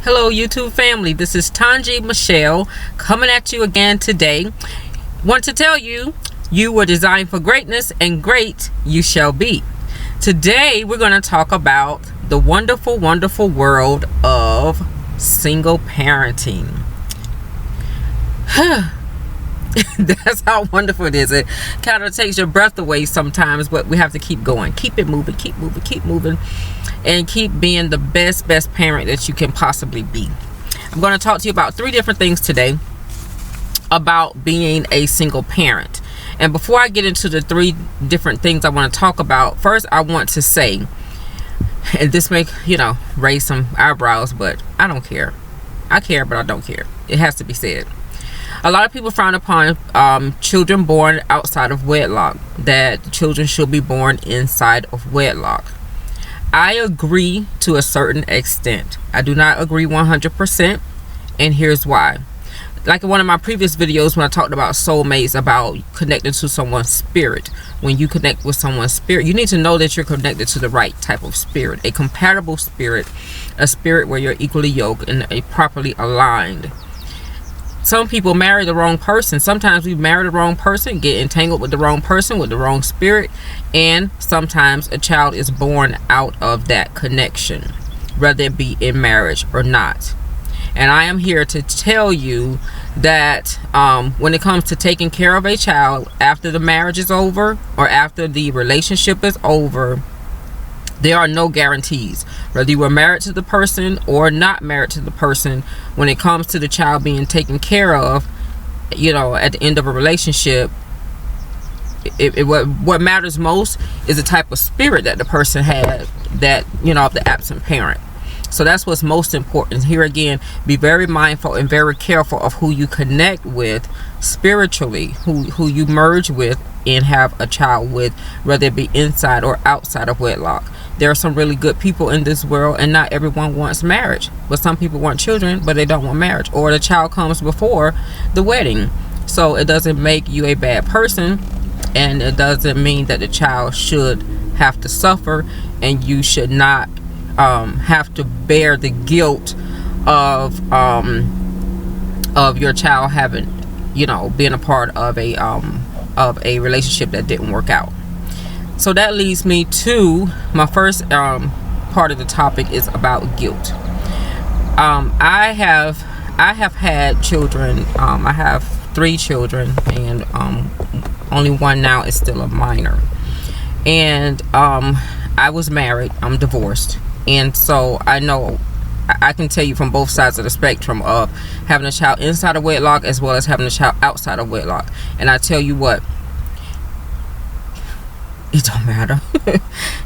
Hello YouTube family, this is Tanji Michelle coming at you again today. Want to tell you, you were designed for greatness and great you shall be. Today we're going to talk about the wonderful world of single parenting. That's how wonderful it is. It kind of takes your breath away sometimes, but we have to keep going, keep it moving, keep moving, and keep being the best parent that you can possibly be. I'm going to talk to you about 3 different things today about being a single parent. And before I get into the 3 different things I want to talk about, first I want to say, and this may raise some eyebrows, but I don't care. I care, but I don't care. It has to be said. A lot of people frown upon children born outside of wedlock, that children should be born inside of wedlock. I agree to a certain extent. I do not agree 100%, and here's why. Like in one of my previous videos when I talked about soulmates, about connecting to someone's spirit. When you connect with someone's spirit, you need to know that you're connected to the right type of spirit, a compatible spirit, a spirit where you're equally yoked and a properly aligned. Some people marry the wrong person. Sometimes we marry the wrong person, get entangled with the wrong person, with the wrong spirit, and sometimes a child is born out of that connection, whether it be in marriage or not. And I am here to tell you that when it comes to taking care of a child after the marriage is over or after the relationship is over, there are no guarantees. Whether you were married to the person or not married to the person, when it comes to the child being taken care of, at the end of a relationship, what matters most is the type of spirit that the person had, that of the absent parent. So that's what's most important. Here again, be very mindful and very careful of who you connect with spiritually, who you merge with and have a child with, whether it be inside or outside of wedlock. There are some really good people in this world, and not everyone wants marriage, but some people want children but they don't want marriage, or the child comes before the wedding. So it doesn't make you a bad person, and it doesn't mean that the child should have to suffer, and you should not have to bear the guilt of your child having being a part of a relationship that didn't work out. So that leads me to my first part of the topic, is about guilt. I have had children. I have 3 children, and only one now is still a minor. And I was married. I'm divorced. And so I know, I can tell you from both sides of the spectrum of having a child inside of wedlock as well as having a child outside of wedlock. And I tell you what, it don't matter.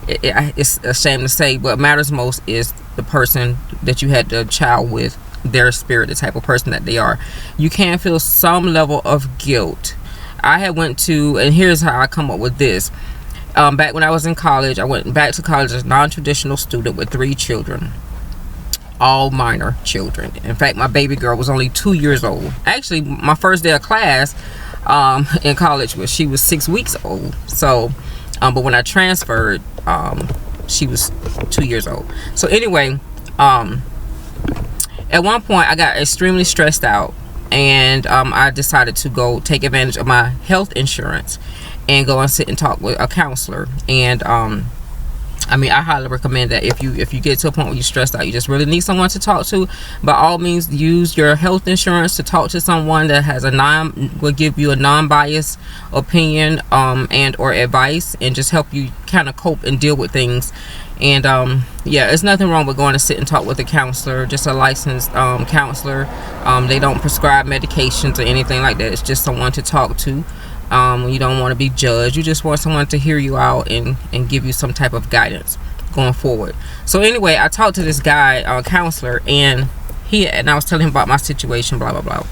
It's a shame to say, what matters most is the person that you had the child with, their spirit, the type of person that they are. You can feel some level of guilt. I had went to, and here's how I come up with this. Back when I was in college, I went back to college as a non-traditional student with 3 children, all minor children. In fact, my baby girl was only 2 years old. Actually, my first day of class in college she was 6 weeks old. So but when I transferred, she was 2 years old. So anyway, at one point I got extremely stressed out, and I decided to go take advantage of my health insurance and go and sit and talk with a counselor. And I highly recommend that if you get to a point where you're stressed out, you just really need someone to talk to, by all means use your health insurance to talk to someone that has will give you a non-biased opinion and or advice, and just help you kind of cope and deal with things. And yeah, there's nothing wrong with going to sit and talk with a counselor, just a licensed counselor. They don't prescribe medications or anything like that. It's just someone to talk to. You don't want to be judged. You just want someone to hear you out and give you some type of guidance going forward. So anyway, I talked to this guy, counselor, and I was telling him about my situation, blah blah blah.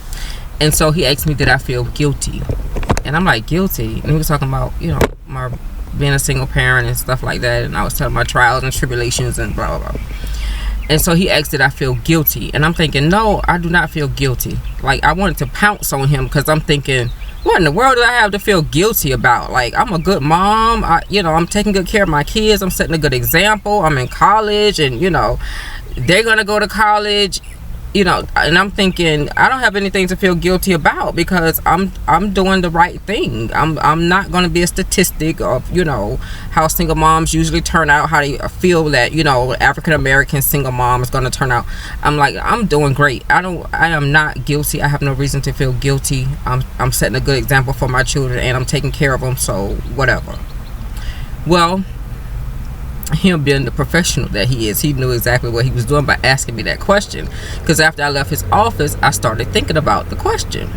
And so he asked me, did I feel guilty? And I'm like, guilty? And he was talking about my being a single parent and stuff like that, and I was telling my trials and tribulations and blah blah blah. And so he asked, did I feel guilty? And I'm thinking, no, I do not feel guilty. Like, I wanted to pounce on him, because I'm thinking, what in the world do I have to feel guilty about? Like, I'm a good mom. I'm taking good care of my kids. I'm setting a good example. I'm in college, and they're gonna go to college. you know, and I'm thinking I don't have anything to feel guilty about, because I'm doing the right thing. I'm not going to be a statistic of, you know, how single moms usually turn out, how they feel that, you know, African American single mom is going to turn out. I'm like, I'm doing great. I am not guilty. I have no reason to feel guilty. I'm setting a good example for my children, and I'm taking care of them, so whatever. Well, him being the professional that he is, he knew exactly what he was doing by asking me that question. Because after I left his office, I started thinking about the question,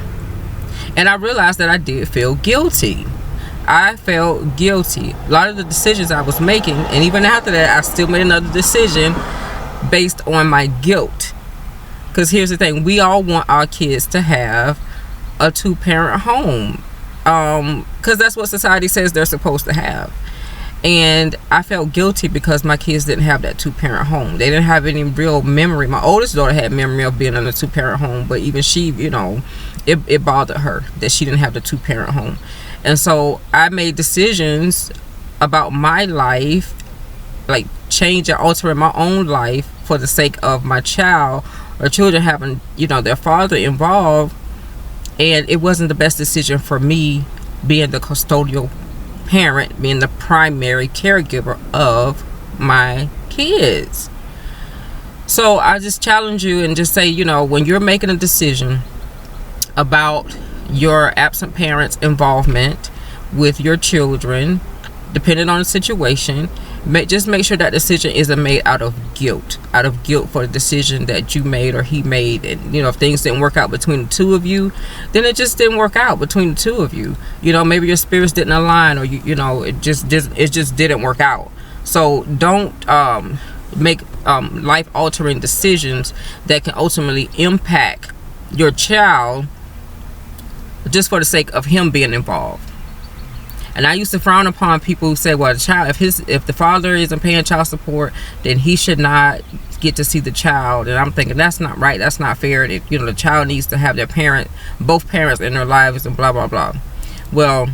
and I realized that I did feel guilty. I felt guilty. A lot of the decisions I was making, and even after that, I still made another decision based on my guilt. Because here's the thing, we all want our kids to have a 2-parent home, because that's what society says they're supposed to have. And I felt guilty because my kids didn't have that 2-parent home. They didn't have any real memory. My oldest daughter had memory of being in a 2-parent home, but even she, you know, it bothered her that she didn't have the 2-parent home. And so I made decisions about my life, like changing, altering my own life for the sake of my child or children having, you know, their father involved. And it wasn't the best decision for me being the custodial parent, being the primary caregiver of my kids. So I just challenge you and just say, you know, when you're making a decision about your absent parents' involvement with your children, depending on the situation, just make sure that decision isn't made out of guilt for the decision that you made or he made. And, you know, if things didn't work out between the two of you, then it just didn't work out between the two of you. You know, maybe your spirits didn't align, or you know, it just didn't work out. So don't make life altering decisions that can ultimately impact your child just for the sake of him being involved. And I used to frown upon people who say, well, the child, if the father isn't paying child support, then he should not get to see the child. And I'm thinking, that's not right. That's not fair. You know, the child needs to have both parents in their lives, and blah, blah, blah. Well,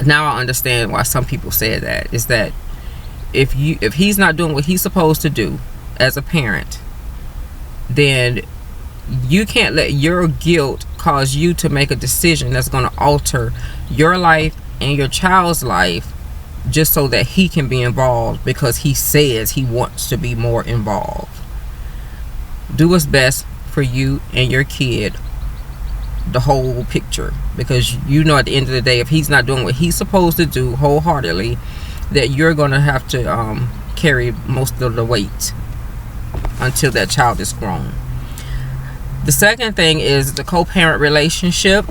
now I understand why some people say that. Is that if he's not doing what he's supposed to do as a parent, then you can't let your guilt cause you to make a decision that's going to alter your life and your child's life just so that he can be involved because he says he wants to be more involved. Do what's best for you and your kid, the whole picture, because you know at the end of the day, if he's not doing what he's supposed to do wholeheartedly, that you're going to have to carry most of the weight until that child is grown. The second thing is the co-parent relationship.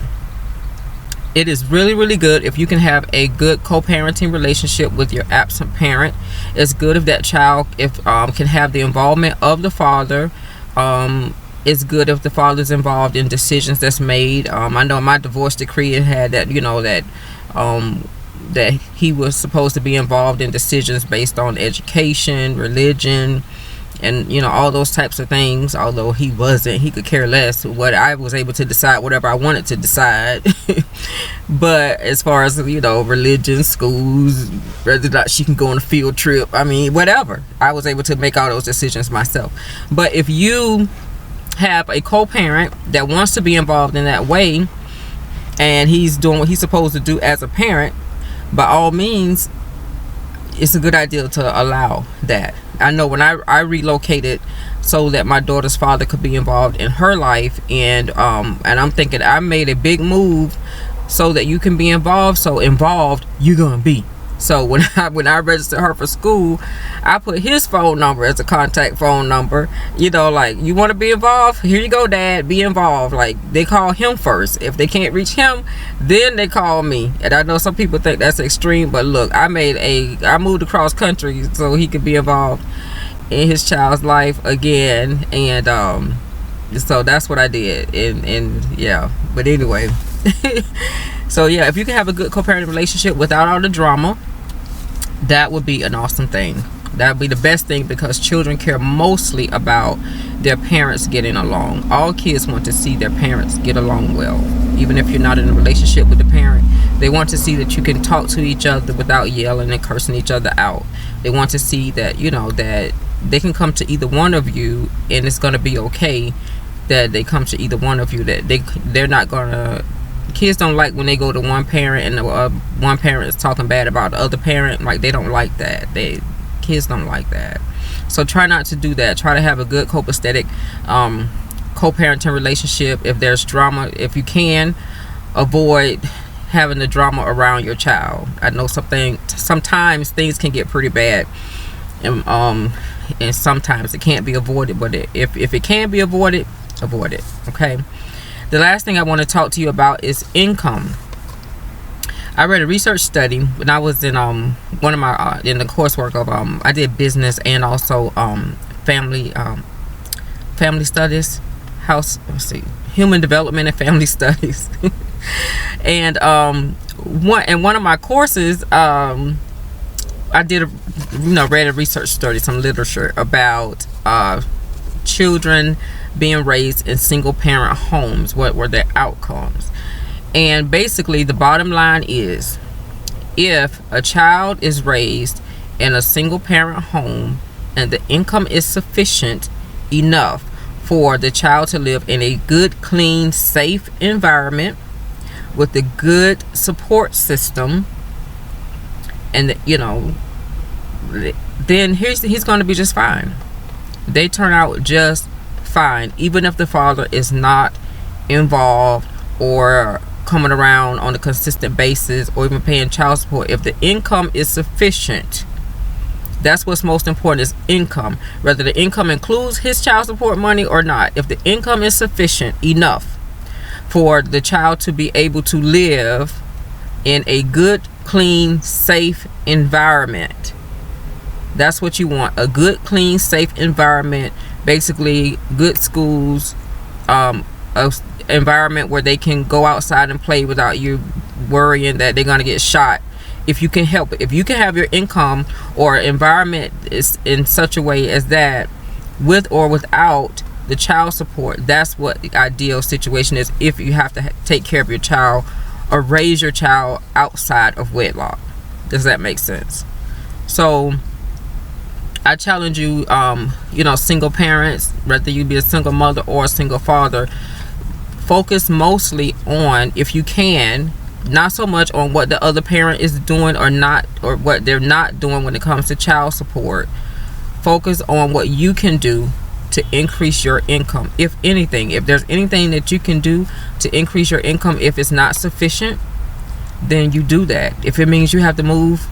It is really, really good if you can have a good co-parenting relationship with your absent parent. It's good if that child can have the involvement of the father. It's good if the father's involved in decisions that's made. I know my divorce decree had that, you know, that he was supposed to be involved in decisions based on education, religion, and, you know, all those types of things. Although he wasn't, he could care less. What I was able to decide whatever I wanted to decide. But as far as, you know, religion, schools, whether or not she can go on a field trip, I mean, whatever, I was able to make all those decisions myself. But if you have a co-parent that wants to be involved in that way, and he's doing what he's supposed to do as a parent, by all means, it's a good idea to allow that. I know when I relocated so that my daughter's father could be involved in her life, and I'm thinking I made a big move so that you can be involved. So involved you're gonna be. So when I registered her for school, I put his phone number as a contact phone number. You know, like, you want to be involved? Here you go, Dad. Be involved. Like, they call him first. If they can't reach him, then they call me. And I know some people think that's extreme, but look, I moved across country so he could be involved in his child's life again. And so that's what I did. And yeah. But anyway. So yeah, if you can have a good co-parenting relationship without all the drama, that would be an awesome thing. That would be the best thing, because children care mostly about their parents getting along. All kids want to see their parents get along well. Even if you're not in a relationship with the parent, they want to see that you can talk to each other without yelling and cursing each other out. They want to see that, you know, that they can come to either one of you, and it's going to be okay that they come to either one of you. That they're not going to, kids don't like when they go to one parent and the one parent is talking bad about the other parent. Like, they don't like that. Kids don't like that. So try not to do that. Try to have a good copacetic co-parenting relationship. If there's drama, if you can, avoid having the drama around your child. I know sometimes things can get pretty bad, and sometimes it can't be avoided, but if it can be avoided, avoid it. Okay. The last thing I want to talk to you about is income. I read a research study when I was in one of my in the coursework of I did business and also family studies, human development and family studies. And one of my courses, I did read a research study, some literature about children being raised in single parent homes. What were their outcomes? And basically the bottom line is, if a child is raised in a single parent home and the income is sufficient enough for the child to live in a good, clean, safe environment with a good support system, and then he's going to be just fine. They turn out just fine, even if the father is not involved or coming around on a consistent basis or even paying child support. If the income is sufficient, that's what's most important, is income. Whether the income includes his child support money or not, if the income is sufficient enough for the child to be able to live in a good, clean, safe environment, that's what you want. A good, clean, safe environment. Basically good schools, a environment where they can go outside and play without you worrying that they're going to get shot. If you can help it, if you can have your income or environment is in such a way as that, with or without the child support, that's what the ideal situation is. If you have to take care of your child or raise your child outside of wedlock. Does that make sense? So I challenge you, single parents, whether you be a single mother or a single father, focus mostly on, if you can, not so much on what the other parent is doing or not, or what they're not doing when it comes to child support. Focus on what you can do to increase your income. If anything, if there's anything that you can do to increase your income, if it's not sufficient, then you do that. If it means you have to move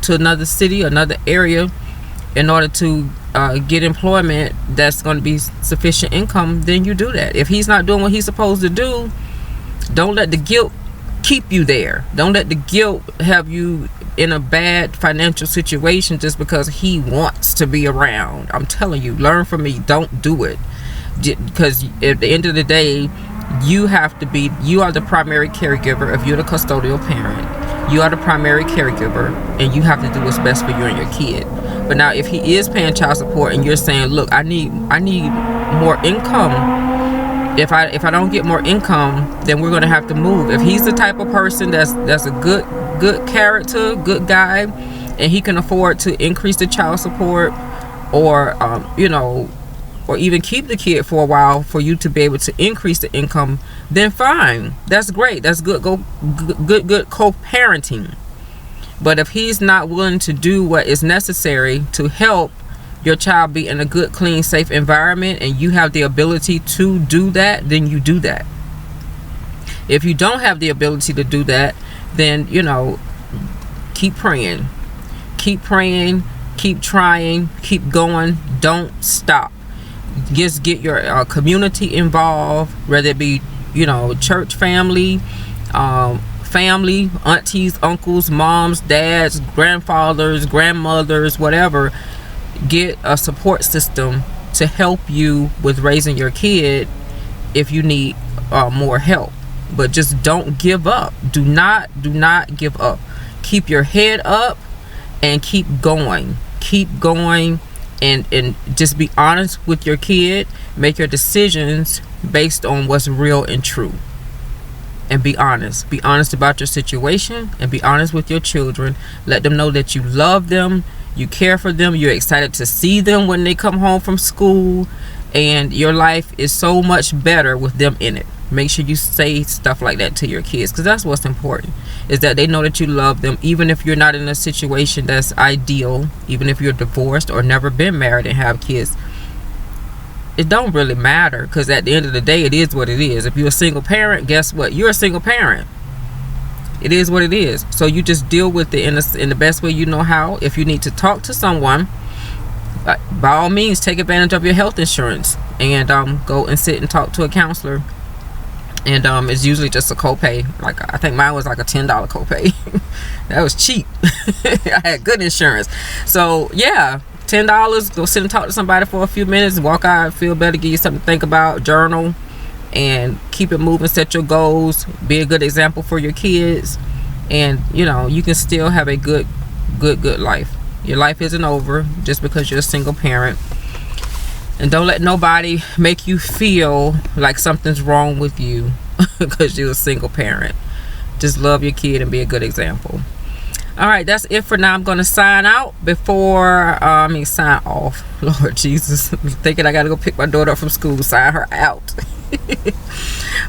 to another city, another area, in order to get employment that's going to be sufficient income, then you do that. If he's not doing what he's supposed to do, don't let the guilt keep you there. Don't let the guilt have you in a bad financial situation just because he wants to be around. I'm telling you, learn from me. Don't do it, because at the end of the day, you are the primary caregiver. If you're the custodial parent, you are the primary caregiver, and you have to do what's best for you and your kid. But now, if he is paying child support and you're saying, look, I need more income. If I don't get more income, then we're going to have to move. If he's the type of person that's a good character, good guy, and he can afford to increase the child support, or or even keep the kid for a while for you to be able to increase the income, then fine. That's great. That's good co-parenting. But if he's not willing to do what is necessary to help your child be in a good, clean, safe environment, and you have the ability to do that, then you do that. If you don't have the ability to do that, then keep praying, keep trying, keep going. Don't stop. Just get your community involved, whether it be church family, aunties, uncles, moms, dads, grandfathers, grandmothers, whatever. Get a support system to help you with raising your kid if you need more help. But just don't give up. Do not give up. Keep your head up and keep going, and just be honest with your kid. Make your decisions based on what's real and true. And be honest about your situation, and be honest with your children. Let them know that you love them You care for them. You're excited to see them when they come home from school. And your life is so much better with them in it. Make sure you say stuff like that to your kids, because that's what's important, is that they know that you love them, even if you're not in a situation that's ideal, even if you're divorced or never been married and have kids. It don't really matter, because at the end of the day, it is what it is. If you're a single parent, guess what? You're a single parent. It is what it is. So you just deal with it in the best way you know how. If you need to talk to someone, by all means, take advantage of your health insurance and go and sit and talk to a counselor. And it's usually just a copay. Like, I think mine was like a $10 copay. That was cheap. I had good insurance. So yeah, $10. Go sit and talk to somebody for a few minutes. Walk out, feel better, give you something to think about, journal, and keep it moving. Set your goals. Be a good example for your kids, and you know, you can still have a good life. Your life isn't over just because you're a single parent. And don't let nobody make you feel like something's wrong with you because you're a single parent. Just love your kid and be a good example. All right, that's it for now. I'm going to sign out before, sign off. Lord Jesus, I'm thinking I got to go pick my daughter up from school, sign her out.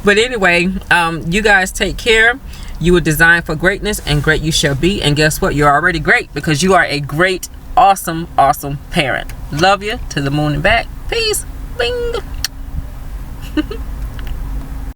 But anyway, you guys take care. You were designed for greatness, and great you shall be. And guess what? You're already great, because you are a great, awesome parent. Love you to the moon and back. Peace. Bing.